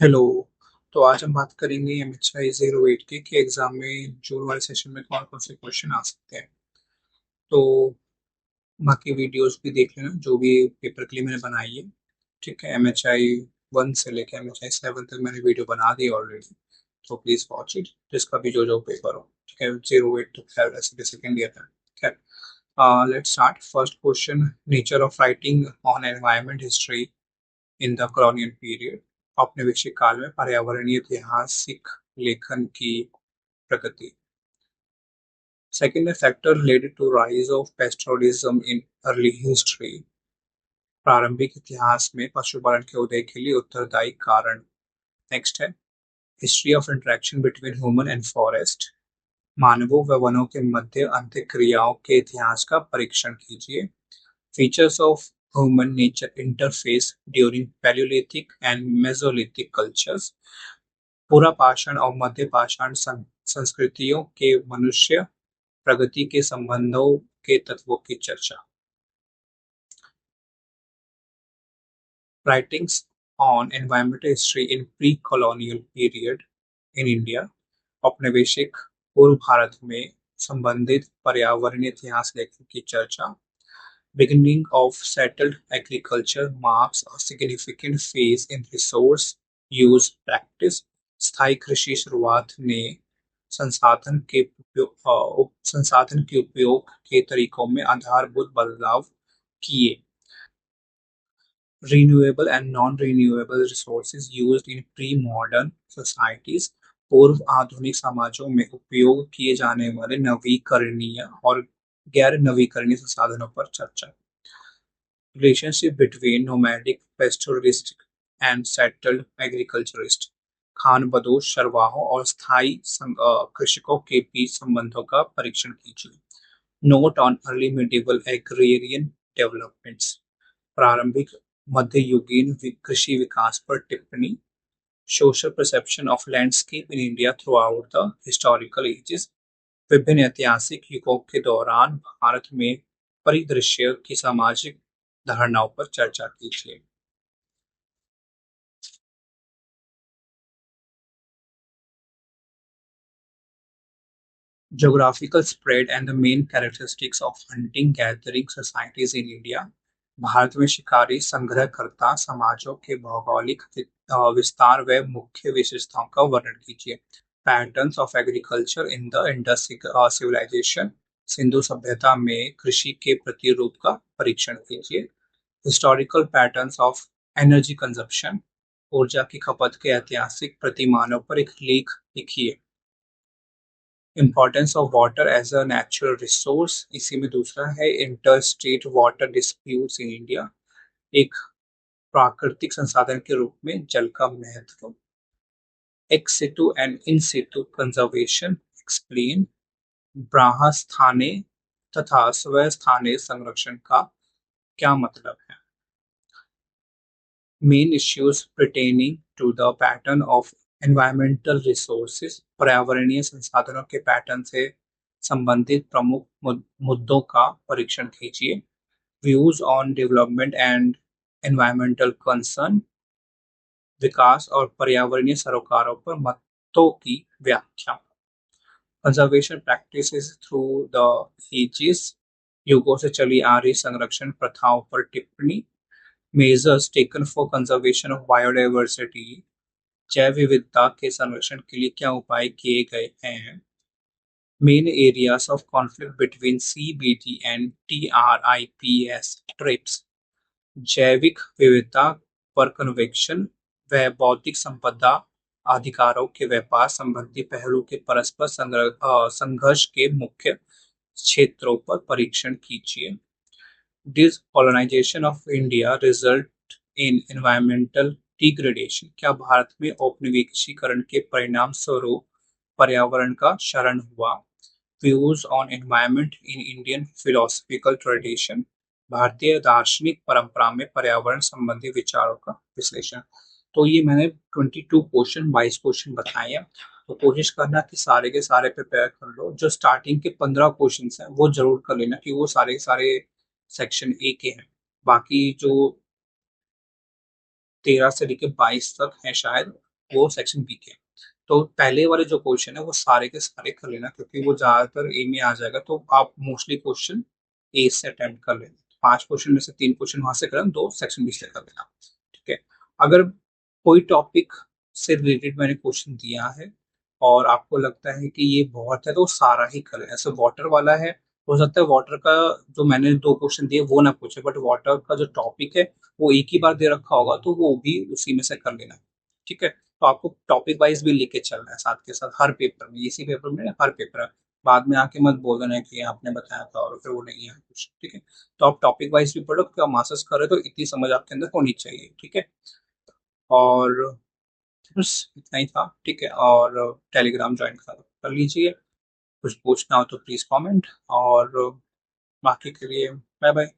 Hello. तो आज हम बात करेंगे एमएचआई 08 के कि एग्जाम में जून वाले सेशन में कौन कौन से क्वेश्चन आ सकते हैं। तो बाकी वीडियोस भी देख लेना जो भी पेपर के लिए मैंने बनाई है। ठीक है, एमएचआई 1 से लेकर एमएचआई 7 तक मैंने वीडियो बना दी ऑलरेडी। तो प्लीज वॉच इट, जिसका भी जो जो पेपर हो। ठीक है, 08 तो खैर ऐसे भी सेकेंड ईयर का। ठीक है, let's start. First question, nature of writing on environment history in the colonial period. औपनिवेशिक काल में पर्यावरणीय ऐतिहासिक लेखन की प्रगति। सेकेंड है, factor related to rise of pastoralism in early history. प्रारंभिक इतिहास में पशुपालन के उदय के लिए उत्तरदायी कारण। नेक्स्ट है, history of interaction between human and forest. मानवों व वनों के मध्य अंतःक्रियाओं के इतिहास का परीक्षण कीजिए। Features of human nature interface during Palaeolithic and Mesolithic cultures. पुरापाषाण और मध्यपाषाण संस्कृतियों के मनुष्य प्रगति के संबंधों के तत्वों की चर्चा। Writings on environmental history in pre colonial period in India. औपनिवेशिक पूर्व भारत में संबंधित पर्यावरणीय इतिहास लेखन की चर्चा। Beginning of settled agriculture marks a significant phase in resource use practice। स्थायी कृषि शुरुआत ने संसाधन के उपयोग के तरीकों में आधारभूत बदलाव किए। Renewable and non-renewable resources used in pre-modern societies। पूर्व आधुनिक समाजों में उपयोग किए जाने वाले नवीकरणीय और गैर नवीकरणीय संसाधनों पर चर्चा। Relationship between nomadic pastoralists and settled agriculturists। खानबदोश चरवाहों और स्थायी कृषकों के बीच संबंधों का परीक्षण कीजिए। Note on early medieval agrarian developments। प्रारंभिक मध्ययुगीन कृषि विकास पर टिप्पणी। Social perception of landscape in India throughout the historical ages. विभिन्न ऐतिहासिक युगों के दौरान भारत में परिदृश्य की सामाजिक धारणाओं पर चर्चा कीजिए। Geographical spread and the main characteristics of hunting gathering societies in India। Bharat में शिकारी संग्रहकर्ता समाजों के भौगोलिक विस्तार व मुख्य विशेषताओं का वर्णन कीजिए। Patterns of agriculture in the Indus civilization. सिंधु सभ्यता में कृषि के प्रतिरूप का परीक्षण कीजिए। Historical patterns of energy consumption. ऊर्जा की खपत के ऐतिहासिक प्रतिमानों पर एक लेख लिखिए। Importance of water as a natural resource. इसी में दूसरा है inter state water disputes in India. एक प्राकृतिक संसाधन के रूप में जल का महत्व। Ex situ and in situ conservation explain. ब्राह्मस्थाने तथा स्वस्थाने संरक्षण का क्या मतलब है। Main issues pertaining to the pattern of environmental resources। पर्यावरणीय संसाधनों के पैटर्न से संबंधित प्रमुख मुद्दों का परीक्षण कीजिए। Views on development and environmental concern. विकास और पर्यावरणीय सरोकारों पर मतों की व्याख्या। Conservation practices through the ages. युगों से चली आ रही संरक्षण प्रथाओं पर टिप्पणी। Measures taken for conservation of biodiversity. जैव विविधता के संरक्षण के लिए क्या उपाय किए गए हैं। Main areas of conflict between CBD and TRIPS TRIPS. जैविक विविधता पर कन्वेक्शन व बौद्धिक संपदा अधिकारों के व्यापार संबंधी पहलू के परस्पर संघर्ष के मुख्य क्षेत्रों पर परीक्षण कीजिए। Decolonisation of India result in environmental degradation. क्या भारत में औपनिवेशीकरण के परिणाम स्वरूप पर्यावरण का क्षरण हुआ। Views on environment in Indian philosophical tradition. भारतीय दार्शनिक परंपरा में पर्यावरण संबंधी विचारों का विश्लेषण। तो ये मैंने 22 क्वेश्चन 22 क्वेश्चन बताए हैं। तो कोशिश करना कि सारे के सारे प्रिपेयर कर लो। जो स्टार्टिंग के 15 क्वेश्चन हैं वो जरूर कर लेना कि वो सारे के सारे सेक्शन ए के हैं। बाकी जो 13 से लेकर 22 तक है शायद वो सेक्शन बी के। तो पहले वाले जो क्वेश्चन है वो सारे के सारे कर लेना, क्योंकि वो ज्यादातर ए में आ जाएगा, तो आप मोस्टली क्वेश्चन ए से अटेम्प्ट कर लेना। 5 क्वेश्चन में से 3 क्वेश्चन वहां से करना, 2 सेक्शन बी से कर लेना। ठीक है। अगर कोई टॉपिक से रिलेटेड मैंने क्वेश्चन दिया है और आपको लगता है कि ये बहुत है, तो सारा ही कर लेना। ऐसे वाटर वाला है, हो सकता है वाटर का जो मैंने 2 क्वेश्चन दिए वो ना पूछे, बट वाटर का जो टॉपिक है वो एक ही बार दे रखा होगा, तो वो भी उसी में से कर लेना। ठीक है। तो आपको टॉपिक वाइज भी लेके चलना है साथ के साथ, हर पेपर में, इसी पेपर में हर पेपर है। बाद में आके मत बोल देना कि आपने बताया था और फिर वो नहीं है कुछ। ठीक है। तो आप टॉपिक वाइज भी पढ़ो, क्योंकि आप मास्टर्स कर रहे हो तो इतनी समझ आपके अंदर होनी चाहिए। ठीक है। और बस इतना ही था। ठीक है। और टेलीग्राम ज्वाइन कर लीजिए। कुछ पूछना हो तो प्लीज कमेंट, और बाकी के लिए बाय बाय।